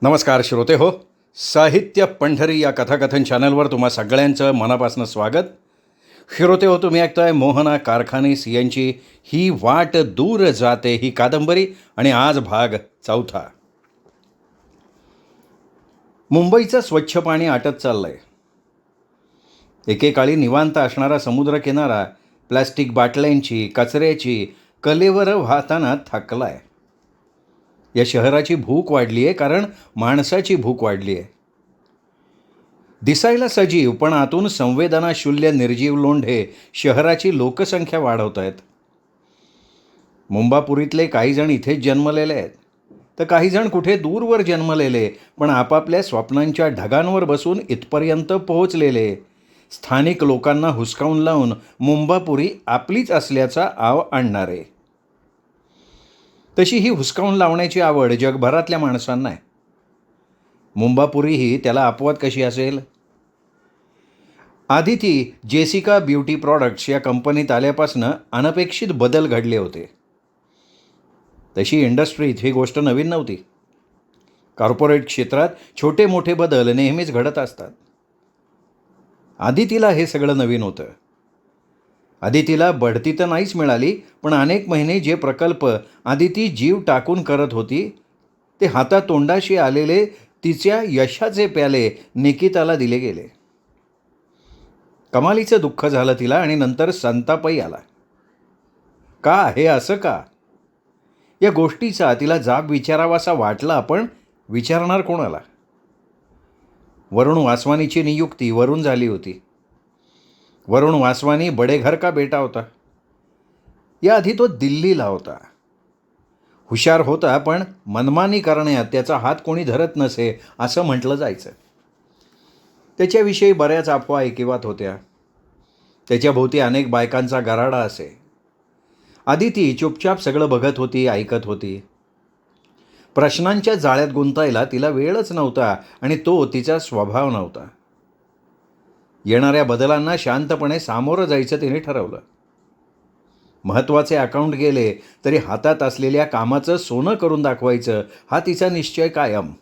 नमस्कार श्रोते हो. साहित्य पंढरी या कथाकथन चॅनलवर तुम्हा सगळ्यांचं मनापासून स्वागत. श्रोते हो, तुम्ही ऐकताय मोहना कारखानीस यांची ही वाट दूर जाते ही कादंबरी आणि आज भाग 4. मुंबईचं स्वच्छ पाणी आटत चाललंय. एकेकाळी निवांत असणारा समुद्रकिनारा प्लॅस्टिक बाटल्यांची, कचऱ्याची कलेवर वाहताना थकलाय. या शहराची भूक वाढली आहे, कारण माणसाची भूक वाढली आहे. दिसायला सजीव पण आतून संवेदनाशूल्य निर्जीव लोंढे शहराची लोकसंख्या वाढवत आहेत. मुंबापुरीतले काही जण इथेच जन्मलेले आहेत, तर काही जण कुठे दूरवर जन्मलेले पण आपापल्या स्वप्नांच्या ढगांवर बसून इथपर्यंत पोहोचलेले. स्थानिक लोकांना हुसकावून लावून मुंबापुरी आपलीच असल्याचा आव आणणारे. तशी ही हुसकावून लावण्याची आवड जगभरातल्या माणसांना आहे. मुंबापुरीही त्याला अपवाद कशी असेल? आदिती जेसिका ब्युटी प्रॉडक्ट्स या कंपनीत आल्यापासून अनपेक्षित बदल घडले होते. तशी इंडस्ट्रीत ही गोष्ट नवीन नव्हती. कॉर्पोरेट क्षेत्रात छोटे मोठे बदल नेहमीच घडत असतात. आदितीला हे सगळं नवीन होतं. आदितीला बढती तर नाहीच मिळाली, पण अनेक महिने जे प्रकल्प आदिती जीव टाकून करत होती ते हातातोंडाशी आलेले तिच्या यशाचे प्याले निकिताला दिले गेले. कमालीचं दुःख झालं तिला आणि नंतर संतापही आला. का हे असं का? या गोष्टीचा तिला जाब विचारावासा वाटला, पण विचारणार कोणाला? वरुण वासवानीची नियुक्ती वरून झाली होती. वरुण वासवानी बडेघर का बेटा होता. याआधी तो दिल्लीला होता. हुशार होता, पण मनमानी करण्यात त्याचा हात कोणी धरत नसे असं म्हटलं जायचं. त्याच्याविषयी बऱ्याच अफवा ऐकिवात होत्या. त्याच्याभोवती अनेक बायकांचा गराडा असे. आदिती चुपचाप सगळं बघत होती, ऐकत होती. प्रश्नांच्या जाळ्यात गुंतायला तिला वेळच नव्हता आणि तो तिचा स्वभाव नव्हता. येणाऱ्या बदलांना शांतपणे सामोरं जायचं तिने ठरवलं. महत्त्वाचे अकाउंट गेले तरी हातात असलेल्या कामाचं सोनं करून दाखवायचं हा तिचा निश्चय कायम.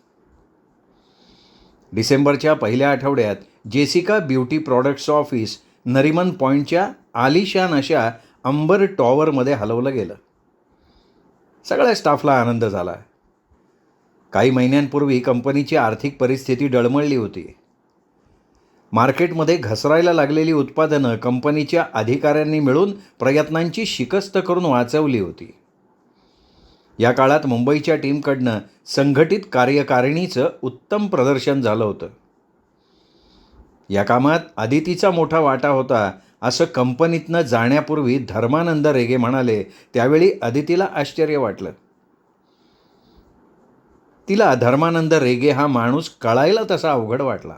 डिसेंबरच्या पहिल्या आठवड्यात जेसिका ब्युटी प्रॉडक्ट्सचं ऑफिस नरिमन पॉईंटच्या आलिशान अशा अंबर टॉवरमध्ये हलवलं गेलं. सगळ्या स्टाफला आनंद झाला. काही महिन्यांपूर्वी कंपनीची आर्थिक परिस्थिती डळमळली होती. मार्केटमध्ये घसरायला लागलेली उत्पादनं कंपनीच्या अधिकाऱ्यांनी मिळून प्रयत्नांची शिकस्त करून वाचवली होती. या काळात मुंबईच्या टीमकडनं संघटित कार्यकारिणीचं उत्तम प्रदर्शन झालं होतं. या कामात आदितीचा मोठा वाटा होता असं कंपनीतनं जाण्यापूर्वी धर्मानंद रेगे म्हणाले. त्यावेळी आदितीला आश्चर्य वाटलं. तिला धर्मानंद रेगे हा माणूस कळायला तसा अवघड वाटला.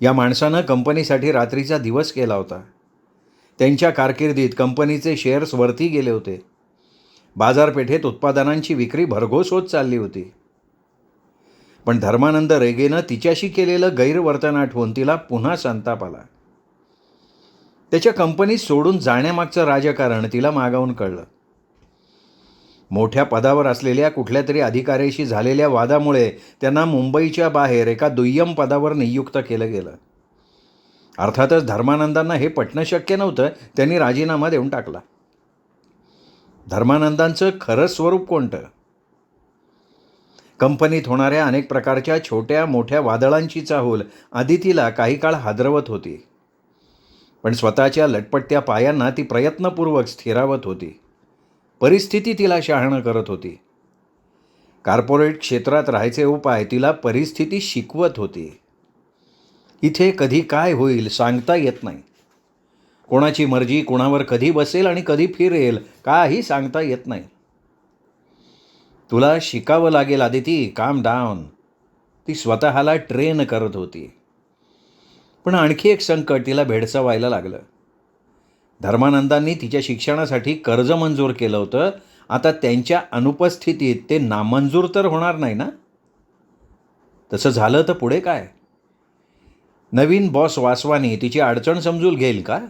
या माणसानं कंपनीसाठी रात्रीचा दिवस केला होता. त्यांच्या कारकिर्दीत कंपनीचे शेअर्स वरती गेले होते. बाजारपेठेत उत्पादनांची विक्री भरघोस होत चालली होती. पण धर्मानंद रेगेनं तिच्याशी केलेलं गैरवर्तन आठवून तिला पुन्हा संताप आला. त्याच्या कंपनी सोडून जाण्यामागचं राजकारण तिला मागावून कळलं. मोठ्या पदावर असलेल्या कुठल्या तरी अधिकाऱ्याशी झालेल्या वादामुळे त्यांना मुंबईच्या बाहेर एका दुय्यम पदावर नियुक्त केलं गेलं. अर्थातच धर्मानंदांना हे पटणं शक्य नव्हतं. त्यांनी राजीनामा देऊन टाकला. धर्मानंदांचं खरं स्वरूप कोणतं? कंपनीत होणाऱ्या अनेक प्रकारच्या छोट्या मोठ्या वादळांची चाहूल आदितीला काही काळ हादरवत होती. पण स्वतःच्या लटपट्ट्या पायांना ती प्रयत्नपूर्वक स्थिरावत होती. परिस्थिती तिला शहाणं करत होती. कॉर्पोरेट क्षेत्रात राहायचे उपाय तिला परिस्थिती शिकवत होती. इथे कधी काय होईल सांगता येत नाही. कोणाची मर्जी कोणावर कधी बसेल आणि कधी फिरेल काही सांगता येत नाही. तुला शिकावं लागेल आदिती, काम डाऊन. ती स्वतःला ट्रेन करत होती. पण आणखी एक संकट तिला भेडसावायला लागलं. धर्मानंदांनी तिच्या शिक्षणासाठी कर्ज मंजूर केलं होतं. आता त्यांच्या अनुपस्थितीत ते नामंजूर तर होणार नाही ना? तसं झालं तर पुढे काय? नवीन बॉस वासवानी तिची अडचण समजून घेईल का?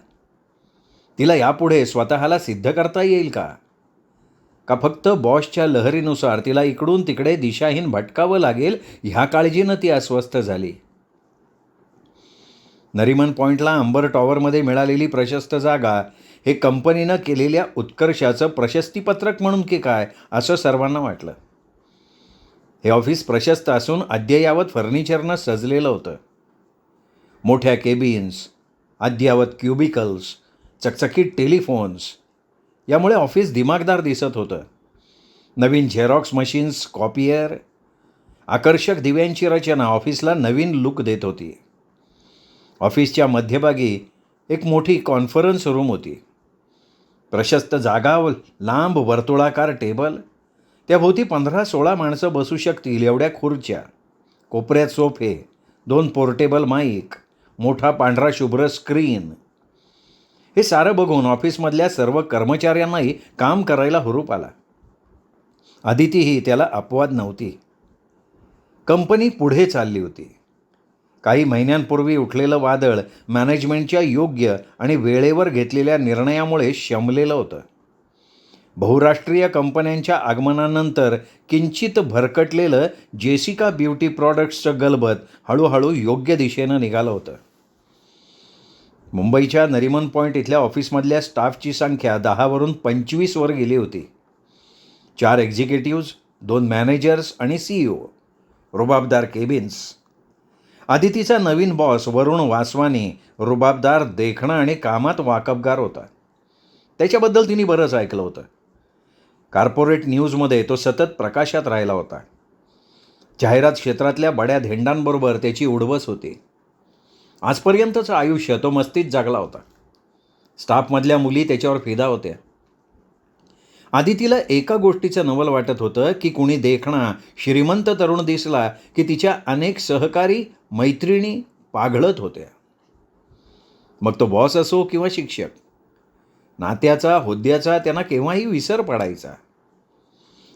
तिला यापुढे स्वतःला सिद्ध करता येईल का? का फक्त बॉसच्या लहरीनुसार तिला इकडून तिकडे दिशाहीन भटकावं लागेल ह्या काळजीनं ती अस्वस्थ झाली. नरिमन पॉईंटला अंबर टॉवरमध्ये मिळालेली प्रशस्त जागा हे कंपनीनं केलेल्या उत्कर्षाचं प्रशस्तीपत्रक म्हणून की काय असं सर्वांना वाटलं. हे ऑफिस प्रशस्त असून अद्ययावत फर्निचरनं सजलेलं होतं. मोठ्या केबिन्स, अद्ययावत क्युबिकल्स, चकचकीत टेलिफोन्स, यामुळे ऑफिस दिमागदार दिसत होतं. नवीन झेरॉक्स मशीन्स, कॉपियर, आकर्षक दिव्यांची रचना ऑफिसला नवीन लुक देत होती. ऑफिसच्या मध्यभागी एक मोठी कॉन्फरन्स रूम होती. प्रशस्त जागा, लांब वर्तुळाकार टेबल, त्याभोवती 15-16 माणसं बसू शकतील एवढ्या खुर्च्या, कोपऱ्यात सोफे, 2 पोर्टेबल माईक, मोठा पांढरा शुभ्र स्क्रीन. हे सारं बघून ऑफिसमधल्या सर्व कर्मचाऱ्यांनाही काम करायला हुरूप आला. अदितीही त्याला अपवाद नव्हती. कंपनी पुढे चालली होती. काही महिन्यांपूर्वी उठलेलं वादळ मॅनेजमेंटच्या योग्य आणि वेळेवर घेतलेल्या निर्णयामुळे शमलेलं होतं. बहुराष्ट्रीय कंपन्यांच्या आगमनानंतर किंचित भरकटलेलं जेसिका ब्युटी प्रॉडक्ट्सचं गलबत हळूहळू योग्य दिशेनं निघालं होतं. मुंबईच्या नरिमन पॉईंट इथल्या ऑफिसमधल्या स्टाफची संख्या 10वरून 25वर गेली होती. 4 एक्झिक्युटिव्ज, 2 मॅनेजर्स आणि CEO, रुबाबदार केबिन्स. अदितीचा नवीन बॉस वरुण वासवानी रुबाबदार, देखणा आणि कामात वाकबगार होता. त्याच्याबद्दल तिने बरंच ऐकलं होतं. कॉर्पोरेट न्यूजमध्ये तो सतत प्रकाशात राहिला होता. जाहिरात क्षेत्रातल्या बड्या धेंडांबरोबर त्याची उडवस होती. आजपर्यंतचं आयुष्य तो मस्तीत जगला होता. स्टाफमधल्या मुली त्याच्यावर फिदा होत्या. आदितीला एका गोष्टीचं नवल वाटत होतं की कुणी देखणा, श्रीमंत तरुण दिसला की तिच्या अनेक सहकारी, मैत्रिणी पाघळत होत्या. मग तो बॉस असो किंवा शिक्षक. नात्याचा, हुद्द्याचा त्यांना केव्हाही विसर पडायचा.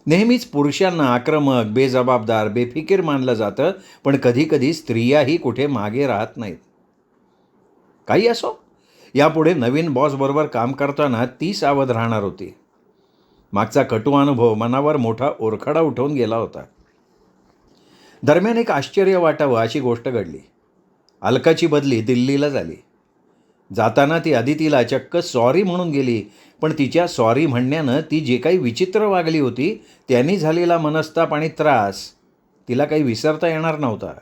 नेहमीच पुरुषांना आक्रमक, बेजबाबदार, बेफिकीर मानलं जातं, पण कधीकधी स्त्रियाही कुठे मागे राहत नाहीत. काही असो, यापुढे नवीन बॉसबरोबर काम करताना ती सावध राहणार होती. मागचा कटू अनुभव मनावर मोठा ओरखडा उठवून गेला होता. दरम्यान एक आश्चर्य वाटावं अशी गोष्ट घडली. अलकाची बदली दिल्लीला झाली. जाताना ती अदितीला चक्क सॉरी म्हणून गेली, पण तिच्या सॉरी म्हणण्यानं ती जे काही विचित्र वागली होती त्यांनी झालेला मनस्ताप आणि त्रास तिला काही विसरता येणार नव्हता.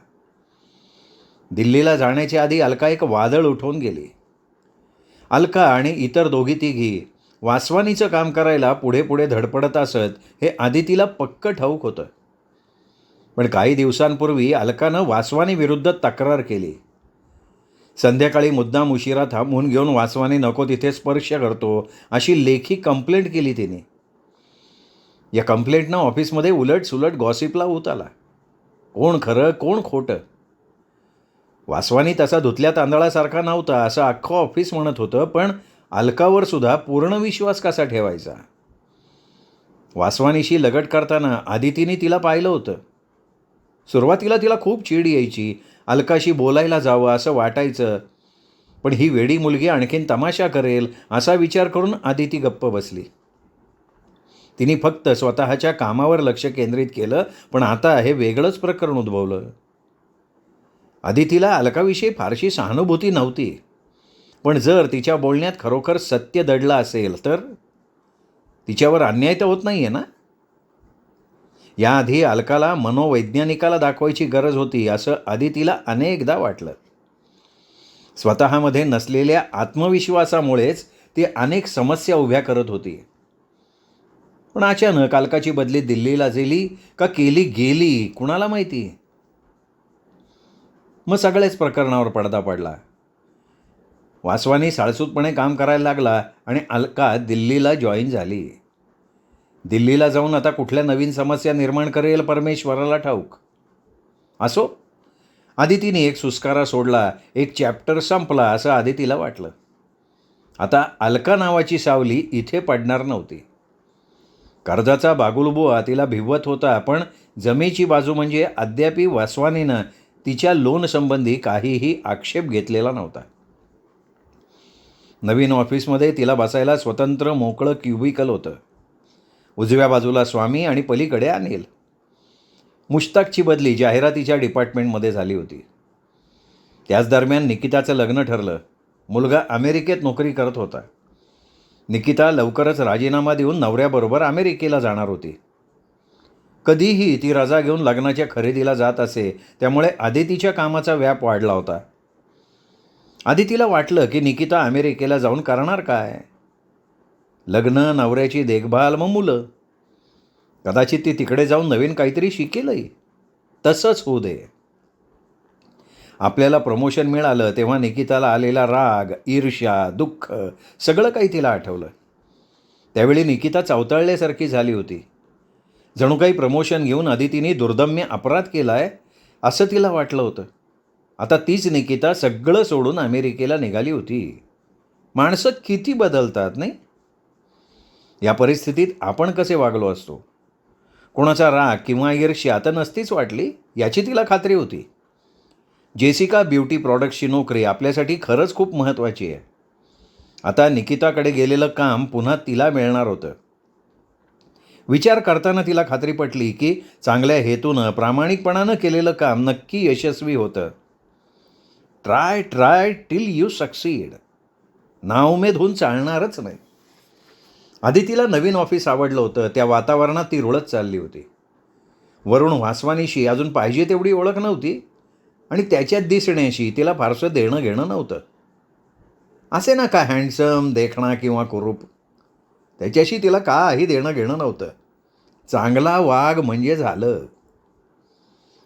दिल्लीला जाण्याच्या आधी अलका एक वादळ उठवून गेली. अलका आणि इतर दोघी तिघी वासवानीचं काम करायला पुढे पुढे धडपडत असत हे आदितीला पक्क ठाऊक होतं. पण काही दिवसांपूर्वी अलकानं वासवानी विरुद्ध तक्रार केली. संध्याकाळी मुद्दाम उशिरा थांबवून घेऊन वासवानी नको तिथे स्पर्श करतो अशी लेखी कंप्लेंट केली तिने. या कंप्लेंटनं ऑफिसमध्ये उलटसुलट गॉसिपला ऊत आला. कोण खरं कोण खोटं. वासवानी तसा धुतल्या तांदळासारखा नव्हता असं अख्खं ऑफिस म्हणत होतं, पण अलकावर सुद्धा पूर्ण विश्वास कसा ठेवायचा. वासवानीशी लगट करताना आदितीने तिला पाहिलं होतं. सुरुवातीला तिला खूप चीड यायची. अलकाशी बोलायला जावं असं वाटायचं, पण ही वेडी मुलगी आणखीन तमाशा करेल असा विचार करून आदिती गप्प बसली. तिने फक्त स्वतःच्या कामावर लक्ष केंद्रित केलं, पण आता हे वेगळंच प्रकरण उद्भवलं. आदितीला अलकाविषयी फारशी सहानुभूती नव्हती, पण जर तिच्या बोलण्यात खरोखर सत्य दडलं असेल तर तिच्यावर अन्याय तर होत नाही आहे ना. याआधी अलकाला मनोवैज्ञानिकाला दाखवायची गरज होती असं आदितीला अनेकदा वाटलं. स्वतःमध्ये नसलेल्या आत्मविश्वासामुळेच ती अनेक समस्या उभ्या करत होती. पण अचानक अलकाची बदली दिल्लीला झाली का केली गेली कुणाला माहिती. मग सगळ्याच प्रकरणावर पडदा पडला. वासवानी साळसूतपणे काम करायला लागला आणि अलका दिल्लीला जॉईन झाली. दिल्लीला जाऊन आता कुठल्या नवीन समस्या निर्माण करेल परमेश्वराला ठाऊक. असो, आदितीने एक सुस्कारा सोडला, एक चॅप्टर संपला असं आदितीला वाटलं. आता अलका नावाची सावली इथे पडणार नव्हती. कर्जाचा बागुलबुवा तिला भिवत होता, पण जमेची बाजू म्हणजे अद्यापी वासवानीनं तिच्या लोनसंबंधी काहीही आक्षेप घेतलेला नव्हता. नवीन ऑफिसमध्ये तिला बसायला स्वतंत्र मोकळं क्युबिकल होतं. उजव्या बाजूला स्वामी आणि पलीकडे अनिल. मुश्ताकची बदली जाहिरातीच्या डिपार्टमेंटमध्ये झाली होती. त्याच दरम्यान निकिताचं लग्न ठरलं. मुलगा अमेरिकेत नोकरी करत होता. निकिता लवकरच राजीनामा देऊन नवऱ्याबरोबर अमेरिकेला जाणार होती. कधीही ती रजा घेऊन लग्नाच्या खरेदीला जात असे, त्यामुळे आदितीच्या कामाचा व्याप वाढला होता. आदितीला वाटलं की निकिता अमेरिकेला जाऊन करणार काय? लग्न, नवऱ्याची देखभाल, मग मुलं. कदाचित ती तिकडे जाऊन नवीन काहीतरी शिकेलही. तसंच होऊ दे. आपल्याला प्रमोशन मिळालं तेव्हा निकिताला आलेला राग, ईर्ष्या, दुःख सगळं काही तिला आठवलं. त्यावेळी निकिता चवताळल्यासारखी झाली होती. जणू काही प्रमोशन घेऊन आदितीने दुर्दम्य अपराध केलाय असं तिला वाटलं होतं. आता तीच निकिता सगळं सोडून अमेरिकेला निघाली होती. माणसं किती बदलतात नाही? या परिस्थितीत आपण कसे वागलो असतो? कोणाचा राग किंवा ईर्ष्या तर नसतीच वाटली याची तिला खात्री होती. जेसिका ब्युटी प्रॉडक्ट्सची नोकरी आपल्यासाठी खरंच खूप महत्त्वाची आहे. आता निकिताकडे गेलेलं काम पुन्हा तिला मिळणार होतं. विचार करताना तिला खात्री पटली की चांगल्या हेतूनं, प्रामाणिकपणानं केलेलं काम नक्की यशस्वी होतं. Try till you succeed. नाउमेद होऊन चालणारच नाही. आदितीला नवीन ऑफिस आवडलं होतं. त्या वातावरणात ती रुळत चालली होती. वरुण वासवानीशी अजून पाहिजे तेवढी ओळख नव्हती आणि त्याच्यात दिसण्याशी तिला फारसं देणं घेणं नव्हतं. असे ना का हँडसम, देखणा किंवा कुरूप, त्याच्याशी तिला काही देणं घेणं नव्हतं. चांगला वाघ म्हणजे झालं.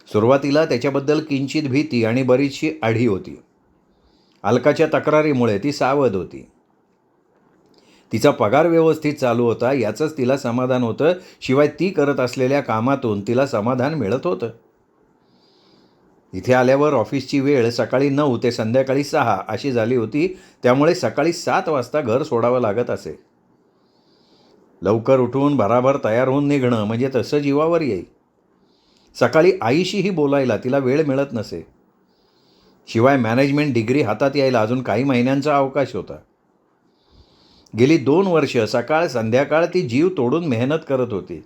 सुरुवातीला त्याच्याबद्दल किंचित भीती आणि बरीचशी आढी होती. अलकाच्या तक्रारीमुळे ती सावध होती. तिचा पगार व्यवस्थित चालू होता याचंच तिला समाधान होतं. शिवाय ती करत असलेल्या कामातून तिला समाधान मिळत होतं. इथे आल्यावर ऑफिसची वेळ सकाळी 9 ते संध्याकाळी 6 अशी झाली होती. त्यामुळे सकाळी 7 वाजता घर सोडावं लागत असे. लवकर उठून भराभर तयार होऊन निघणं म्हणजे तसं जीवावर येई. सकाळी आईशीही बोलायला तिला वेळ मिळत नसे. शिवाय मॅनेजमेंट डिग्री हातात यायला अजून काही महिन्यांचा अवकाश होता. गेली 2 वर्ष सकाळ संध्याकाळ ती जीव तोडून मेहनत करत होती.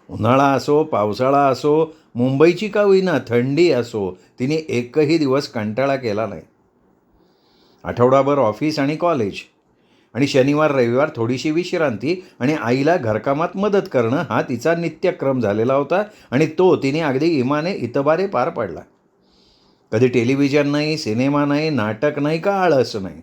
उन्हाळा असो, पावसाळा असो, मुंबईची का होईना थंडी असो, तिने एकही दिवस कंटाळा केला नाही. आठवडाभर ऑफिस आणि कॉलेज आणि शनिवार रविवार थोडीशी विश्रांती आणि आईला घरकामात मदत करणं हा तिचा नित्यक्रम झालेला होता आणि तो तिने अगदी इमाने इतबारे पार पाडला. कधी टेलिव्हिजन नाही, सिनेमा नाही, नाटक नाही का आळस नाही.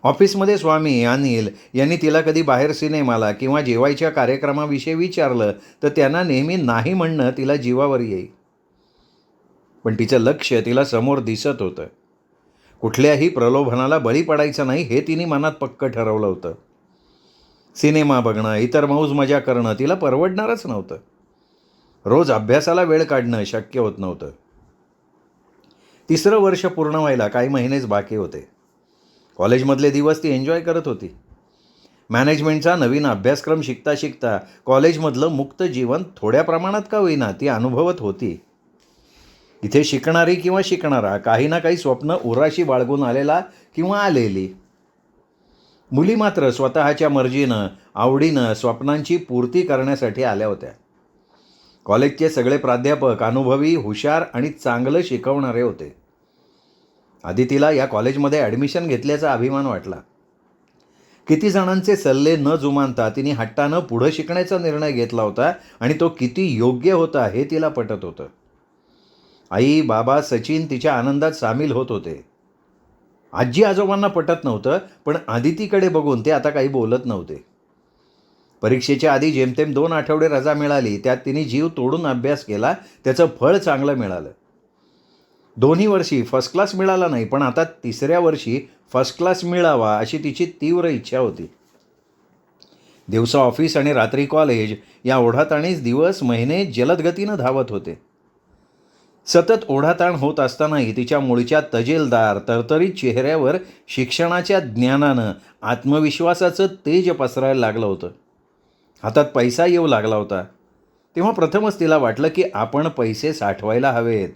ऑफिसमध्ये स्वामी, अनिल यांनी तिला कधी बाहेर सिनेमाला किंवा जेवायच्या कार्यक्रमाविषयी विचारलं तर त्यांना नेहमी नाही म्हणणं तिला जीवावर येई. पण तिचं लक्ष तिला समोर दिसत होतं. कुठल्याही प्रलोभनाला बळी पडायचं नाही हे तिने मनात पक्क ठरवलं होतं. सिनेमा बघणं, इतर मौज मजा करणं तिला परवडणारच नव्हतं. रोज अभ्यासाला वेळ काढणं शक्य होत नव्हतं. 3रं वर्ष पूर्ण व्हायला काही महिनेच बाकी होते. कॉलेजमधले दिवस ती एन्जॉय करत होती. मॅनेजमेंटचा नवीन अभ्यासक्रम शिकता शिकता कॉलेजमधलं मुक्त जीवन थोड्या प्रमाणात का होईना ती अनुभवत होती. इथे शिकणारी किंवा शिकणारा काही ना काही स्वप्न उराशी बाळगून आलेला किंवा आलेली. मुली मात्र स्वतःच्या मर्जीनं, आवडीनं स्वप्नांची पूर्ती करण्यासाठी आल्या होत्या. कॉलेजचे सगळे प्राध्यापक अनुभवी, हुशार आणि चांगलं शिकवणारे होते. आदितीला या कॉलेजमध्ये ॲडमिशन घेतल्याचा अभिमान वाटला. किती जणांचे सल्ले न जुमानता तिने हट्टानं पुढं शिकण्याचा निर्णय घेतला होता आणि तो किती योग्य होता हे तिला पटत होतं. आई, बाबा, सचिन तिच्या आनंदात सामील होत होते. आजी आजोबांना पटत नव्हतं, पण आदितीकडे बघून ते आता काही बोलत नव्हते. परीक्षेच्या आधी जेमतेम 2 आठवडे रजा मिळाली. त्यात तिने जीव तोडून अभ्यास केला. त्याचं फळ चांगलं मिळालं. दोन्ही वर्षी फर्स्ट क्लास मिळाला नाही, पण आता 3ऱ्या वर्षी फर्स्ट क्लास मिळावा अशी तिची तीव्र इच्छा होती. दिवसा ऑफिस आणि रात्री कॉलेज या ओढाताणीच दिवस, महिने जलद गतीनं धावत होते. सतत ओढाताण होत असतानाही तिच्या मूळच्या तजेलदार, तरतरीत चेहऱ्यावर शिक्षणाच्या ज्ञानानं, आत्मविश्वासाचं तेज पसरायला लागलं होतं. हातात पैसा येऊ लागला होता. तेव्हा प्रथमच तिला वाटलं की आपण पैसे साठवायला हवेत.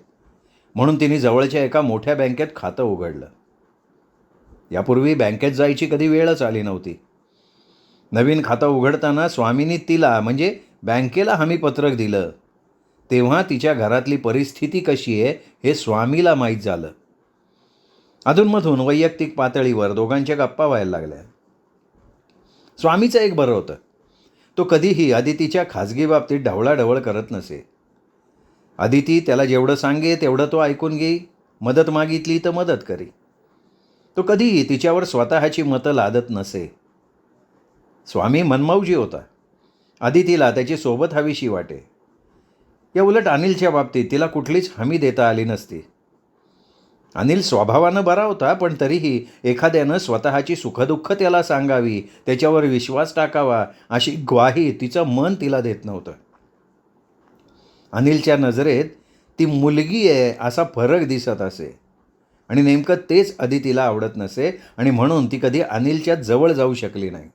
म्हणून तिने जवळच्या एका मोठ्या बँकेत खातं उघडलं. यापूर्वी बँकेत जायची कधी वेळच आली नव्हती. नवीन खातं उघडताना स्वामींनी तिला म्हणजे बँकेला हमीपत्रक दिलं. तेव्हा तिच्या घरातली परिस्थिती कशी आहे हे स्वामीला माहीत झालं. अधूनमधून वैयक्तिक पातळीवर दोघांच्या गप्पा व्हायला लागल्या. स्वामीचं एक बरं होतं, तो कधीही अदितीच्या खाजगी बाबतीत ढवळाढवळ करत नसे. अदिती त्याला जेवढं सांगे तेवढं तो ऐकून घेई, मदत मागितली तर मदत करी. तो कधीही तिच्यावर स्वतःची मतं लादत नसे. स्वामी मनमौजी होता. अदितीला त्याची सोबत हवीशी वाटे. या उलट अनिलच्या बाबतीत तिला कुठलीच हमी देता आली नसती. अनिल स्वभावानं बरा होता, पण तरीही एखाद्यानं स्वतःची सुखदुःख त्याला सांगावी, त्याच्यावर विश्वास टाकावा अशी ग्वाही तिचं मन तिला देत नव्हतं. अनिलच्या नजरेत ती मुलगी आहे असा फरक दिसत असे आणि नेमकं तेच अदितीला आवडत नसे आणि म्हणून ती कधी अनिलच्या जवळ जाऊ शकली नाही.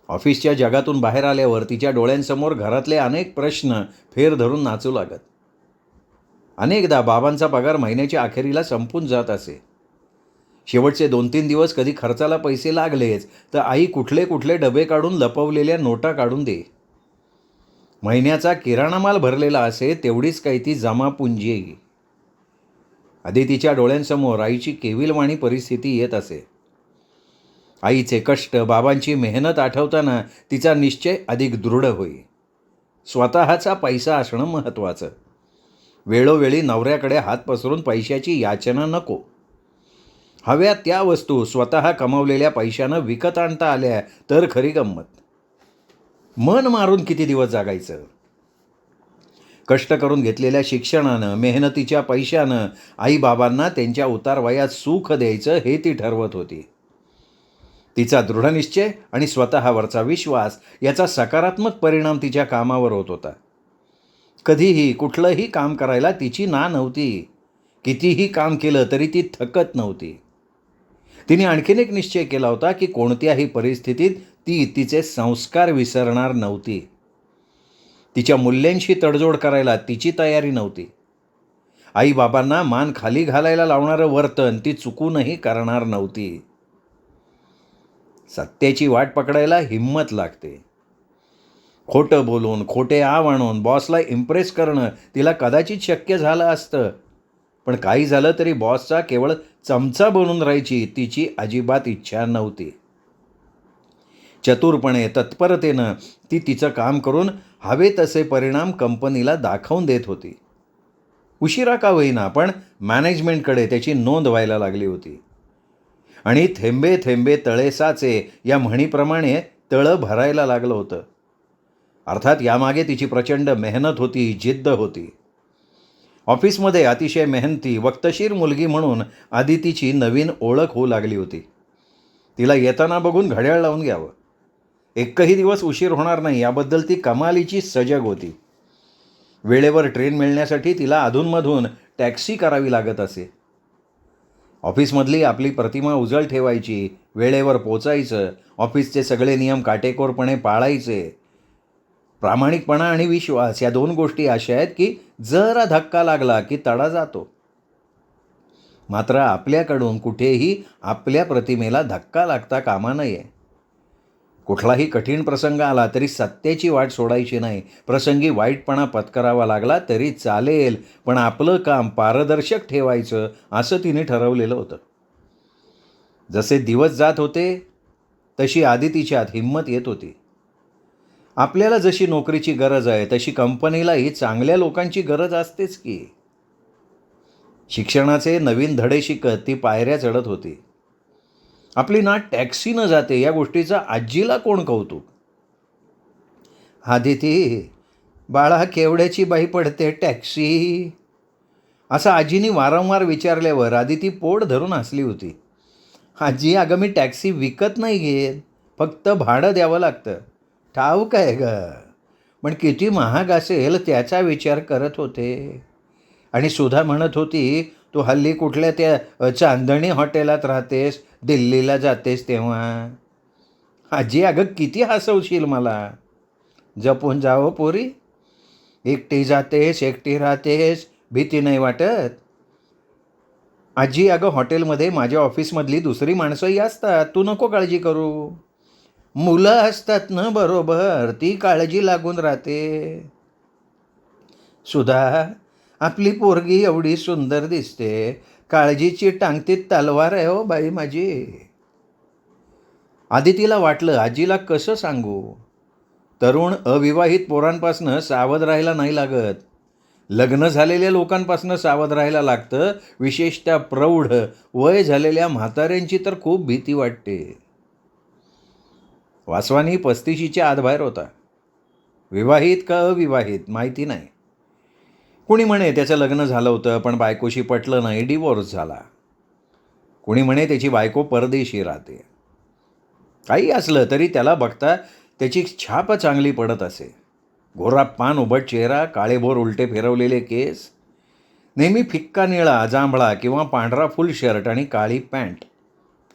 ऑफिसच्या जगातून बाहेर आल्यावर तिच्या डोळ्यांसमोर घरातले अनेक प्रश्न फेर धरून नाचू लागत. अनेकदा बाबांचा पगार महिन्याच्या अखेरीला संपून जात असे. शेवटचे 2-3 दिवस कधी खर्चाला पैसे लागलेच तर आई कुठले कुठले डबे काढून लपवलेल्या नोटा काढून दे. महिन्याचा किराणा माल भरलेला असे तेवढीच काही ती जमापुंजी. अदितीच्या डोळ्यांसमोर आईची केविलवाणी परिस्थिती येत असे. आईचे कष्ट, बाबांची मेहनत आठवताना तिचा निश्चय अधिक दृढ होई. स्वतःचा पैसा असणं महत्त्वाचं. वेळोवेळी नवऱ्याकडे हात पसरून पैशाची याचना नको. हव्या त्या वस्तू स्वतः कमावलेल्या पैशानं विकत आणता आल्या तर खरी गंमत. मन मारून किती दिवस जागायचं. कष्ट करून घेतलेल्या शिक्षणानं, मेहनतीच्या पैशानं आईबाबांना त्यांच्या उतारवयात सुख द्यायचं हे ती ठरवत होती. तिचा दृढनिश्चय आणि स्वतःवरचा विश्वास याचा सकारात्मक परिणाम तिच्या कामावर होत होता. कधीही कुठलंही काम करायला तिची ना नव्हती. कितीही काम केलं तरी ती थकत नव्हती. तिने आणखीन एक निश्चय केला होता की कोणत्याही परिस्थितीत ती तिचे संस्कार विसरणार नव्हती. तिच्या मूल्यांशी तडजोड करायला तिची तयारी नव्हती. आईबाबांना मान खाली घालायला लावणारं वर्तन ती चुकूनही करणार नव्हती. सत्याची वाट पकडायला हिंमत लागते. खोटं बोलून, खोटे आव आणून बॉसला इम्प्रेस करणं तिला कदाचित शक्य झालं असतं, पण काही झालं तरी बॉसचा केवळ चमचा बनून राहायची तिची अजिबात इच्छा नव्हती. चतुरपणे, तत्परतेनं ती तिचं काम करून हवे तसे परिणाम कंपनीला दाखवून देत होती. उशिरा का होईना, पण मॅनेजमेंटकडे त्याची नोंद व्हायला लागली होती. आणि थेंबे थेंबे तळे साचे या म्हणीप्रमाणे तळं भरायला लागलं होतं. अर्थात यामागे तिची प्रचंड मेहनत होती, जिद्द होती. ऑफिसमध्ये अतिशय मेहनती, वक्तशीर मुलगी म्हणून आदितीची नवीन ओळख होऊ लागली होती. तिला येताना बघून घड्याळ लावून घ्यावं. एकही दिवस उशीर होणार नाही याबद्दल ती कमालीची सजग होती. वेळेवर ट्रेन मिळण्यासाठी तिला अधूनमधून टॅक्सी करावी लागत असे. ऑफिसमधली आपली प्रतिमा उजळ ठेवायची, वेळेवर पोचायचं, ऑफिसचे सगळे नियम काटेकोरपणे पाळायचे. प्रामाणिकपणा आणि विश्वास या 2 गोष्टी अशा आहेत की जरा धक्का लागला की तडा जातो. मात्र आपल्याकडून कुठेही आपल्या प्रतिमेला धक्का लागता कामा नये. कुठलाही कठीण प्रसंग आला तरी सत्याची वाट सोडायची नाही. प्रसंगी वाईटपणा पत्करावा लागला तरी चालेल, पण आपलं काम पारदर्शक ठेवायचं असं तिने ठरवलेलं होतं. जसे दिवस जात होते तशी आदितीच्यात हिंमत येत होती. आपल्याला जशी नोकरीची गरज आहे तशी कंपनीलाही चांगल्या लोकांची गरज असतेच की. शिक्षणाचे नवीन धडे शिकत ती पायऱ्या चढत होती. आपली नाट टॅक्सी न जाते या गोष्टीचा आजीला कोण कौतुक. आदिती, बाळा केवढ्याची बाई पडते टॅक्सी, असं आजीनी वारंवार विचारल्यावर आदिती पोट धरून हसली होती. आजी, अगं मी टॅक्सी विकत नाही घेत, फक्त भाडं द्यावं लागतं. ठाऊक आहे ग, पण किती महाग असेल त्याचा विचार करत होते. आणि सुधा म्हणत होती तू हल्ली कुठल्या त्या चांदणी हॉटेलात राहतेस, दिल्लीला जातेस तेव्हा. आजी, अगं किती हसवशील मला. जपून जावं पोरी. एकटी जातेस, एकटी राहतेस, भीती नाही वाटत. आजी, अगं हॉटेलमध्ये माझ्या ऑफिसमधली दुसरी माणसंही असतात, तू नको काळजी करू. मुलं असतात ना बरोबर, ती काळजी लागून राहते. सुधा, आपली पोरगी एवढी सुंदर दिसते, काळजीची टांगतीत तलवार आहे हो बाई माझी. आदितीला वाटलं आजीला कसं सांगू. तरुण अविवाहित पोरांपासनं सावध राहायला नाही लागत, लग्न झालेल्या लोकांपासनं सावध राहायला लागतं. विशेषतः प्रौढ वय झालेल्या म्हाताऱ्यांची तर खूप भीती वाटते. वासवानी 35च्या आतबाहेर होता. विवाहित का अविवाहित माहिती नाही. कुणी म्हणे त्याचं लग्न झालं होतं पण बायकोशी पटलं नाही, डिवोर्स झाला. कुणी म्हणे त्याची बायको परदेशी राहते. काही असलं तरी त्याला बघता त्याची छाप चांगली पडत असे. गोरा पान उभट चेहरा, काळेभोर उलटे फिरवलेले केस, नेहमी फिक्का निळा, जांभळा किंवा पांढरा फुल शर्ट आणि काळी पॅन्ट,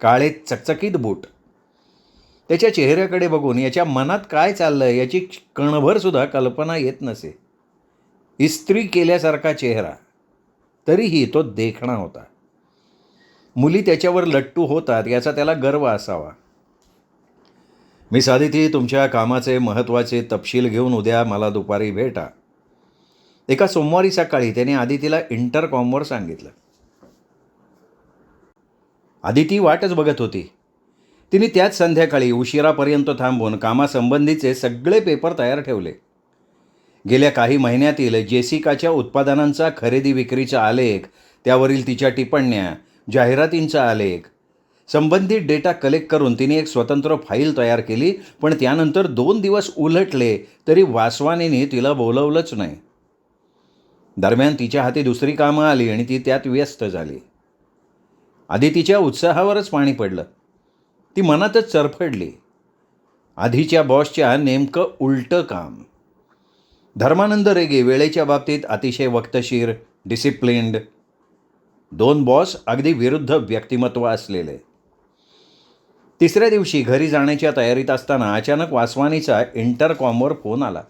काळे चकचकीत बूट. त्याच्या चेहऱ्याकडे बघून याच्या मनात काय चाललं याची कणभरसुद्धा कल्पना येत नसे. इस्त्री केल्यासारखा चेहरा, तरीही तो देखणा होता. मुली त्याच्यावर लट्टू होतात याचा त्याला गर्व असावा. मिस आदिती, तुमच्या कामाचे महत्त्वाचे तपशील घेऊन उद्या मला दुपारी भेटा. एका सोमवारी सकाळी त्याने आदितीला इंटरकॉमवर सांगितलं. आदिती वाटच बघत होती. तिने त्याच संध्याकाळी उशिरापर्यंत थांबून कामासंबंधीचे सगळे पेपर तयार ठेवले. गेल्या काही महिन्यातील जेसिकाच्या उत्पादनांचा खरेदी विक्रीचा आलेख, त्यावरील तिच्या टिप्पण्या, जाहिरातींचा आलेख, संबंधित डेटा कलेक्ट करून तिने एक स्वतंत्र फाईल तयार केली. पण त्यानंतर 2 दिवस उलटले तरी वासवानीने तिला बोलवलंच नाही. दरम्यान तिच्या हाती दुसरी कामं आली आणि ती त्यात व्यस्त झाली. आदितीच्या उत्साहावरच पाणी पडलं. ती मनातच चरफडली. आधीच्या बॉसच्या नेमकं उलटं काम. धर्मानंद रेगे वेळेच्या बाबतीत अतिशय वक्तशीर, डिसिप्लिन्ड. 2 बॉस अगदी विरुद्ध व्यक्तिमत्व असलेले. तिसऱ्या दिवशी घरी जाण्याच्या तयारीत असताना अचानक वासवानीचा इंटरकॉमवर फोन आला.